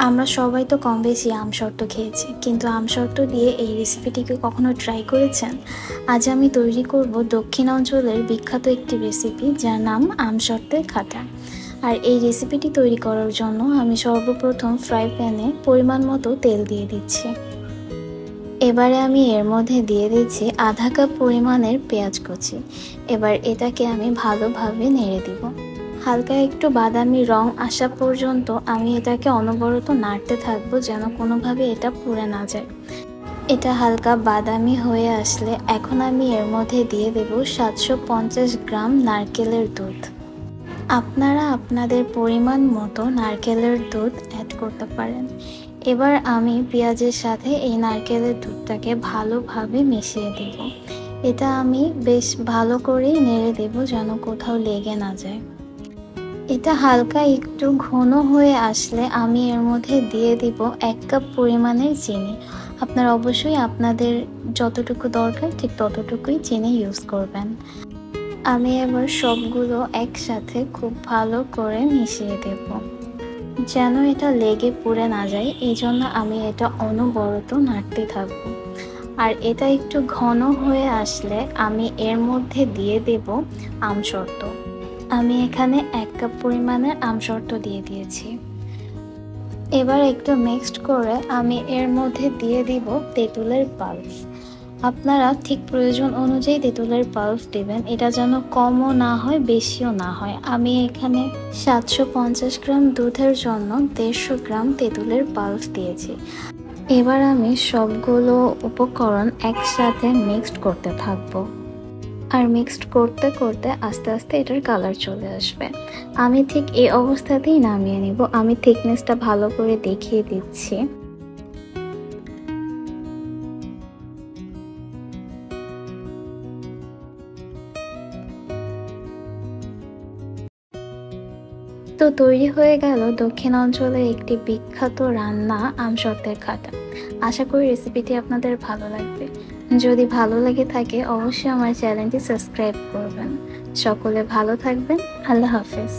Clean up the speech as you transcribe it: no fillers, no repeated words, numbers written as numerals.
আমরা সবাই তো কম বেশি আমশর্ত খেয়েছি, কিন্তু আমশর্ত দিয়ে এই রেসিপিটিকে কখনো ট্রাই করেছেন? আজ আমি তৈরি করব দক্ষিণাঞ্চলের বিখ্যাত একটি রেসিপি, যার নাম আমশর্তের খাটা। আর এই রেসিপিটি তৈরি করার জন্য আমি সর্বপ্রথম ফ্রাই প্যানে পরিমাণ মতো তেল দিয়ে দিচ্ছি। এবারে আমি এর মধ্যে দিয়ে দিচ্ছি আধা কাপ পরিমাণের পেঁয়াজ কুচি। এবার এটাকে আমি ভালোভাবে নেড়ে দিব। হালকা একটু বাদামি রং আসা পর্যন্ত আমি এটাকে অনবরত নাড়তে থাকবো, যেন কোনোভাবে এটা পুড়ে না যায়। এটা হালকা বাদামি হয়ে আসলে এখন আমি এর মধ্যে দিয়ে দেব 750 গ্রাম নারকেলের দুধ। আপনারা আপনাদের পরিমাণ মতো নারকেলের দুধ অ্যাড করতে পারেন। এবার আমি পেঁয়াজের সাথে এই নারকেলের দুধটাকে ভালোভাবে মিশিয়ে দেব। এটা আমি বেশ ভালো করেই নেড়ে দেব, যেন কোথাও লেগে না যায়। এটা হালকা একটু ঘন হয়ে আসলে আমি এর মধ্যে দিয়ে দিব 1 কাপ পরিমাণের চিনি। আপনারা অবশ্যই আপনাদের যতটুকু দরকার ঠিক ততটুকুই চিনি ইউজ করবেন। আমি এবার সবগুলো একসাথে খুব ভালো করে মিশিয়ে দেব, যেন এটা লেগে পুড়ে না যায়। এই জন্য আমি এটা অনবরত নাড়তে থাকবো। আর এটা একটু ঘন হয়ে আসলে আমি এর মধ্যে দিয়ে দেব আমশর্ত। আমি এখানে 1 কাপ পরিমাণের আমশর্ত দিয়ে দিয়েছি। এবার একটু মিক্সড করে আমি এর মধ্যে দিয়ে দিব তেঁতুলের পাল্প। আপনারা ঠিক প্রয়োজন অনুযায়ী তেঁতুলের পাল্প দেবেন, এটা যেন কমও না হয় বেশিও না হয়। আমি এখানে 750 গ্রাম দুধের জন্য 150 গ্রাম তেঁতুলের পাল্প দিয়েছি। এবার আমি সবগুলো উপকরণ একসাথে মিক্সড করতে থাকবো। আর মিক্সড করতে করতে আস্তে আস্তে এটার কালার চলে আসবে। আমি ঠিক এই অবস্থাতেই নামিয়ে নিব। আমি থিকনেসটা ভালো করে দেখিয়ে দিচ্ছি। তো তৈরি হয়ে গেল দক্ষিণাঞ্চলের একটি বিখ্যাত রান্না আমশর্তের খাটা। আশা করি রেসিপিটি আপনাদের ভালো লাগবে। যদি ভালো লেগে থাকে অবশ্যই আমার চ্যানেলটি সাবস্ক্রাইব করবেন। সকলে ভালো থাকবেন। আল্লাহ হাফেজ।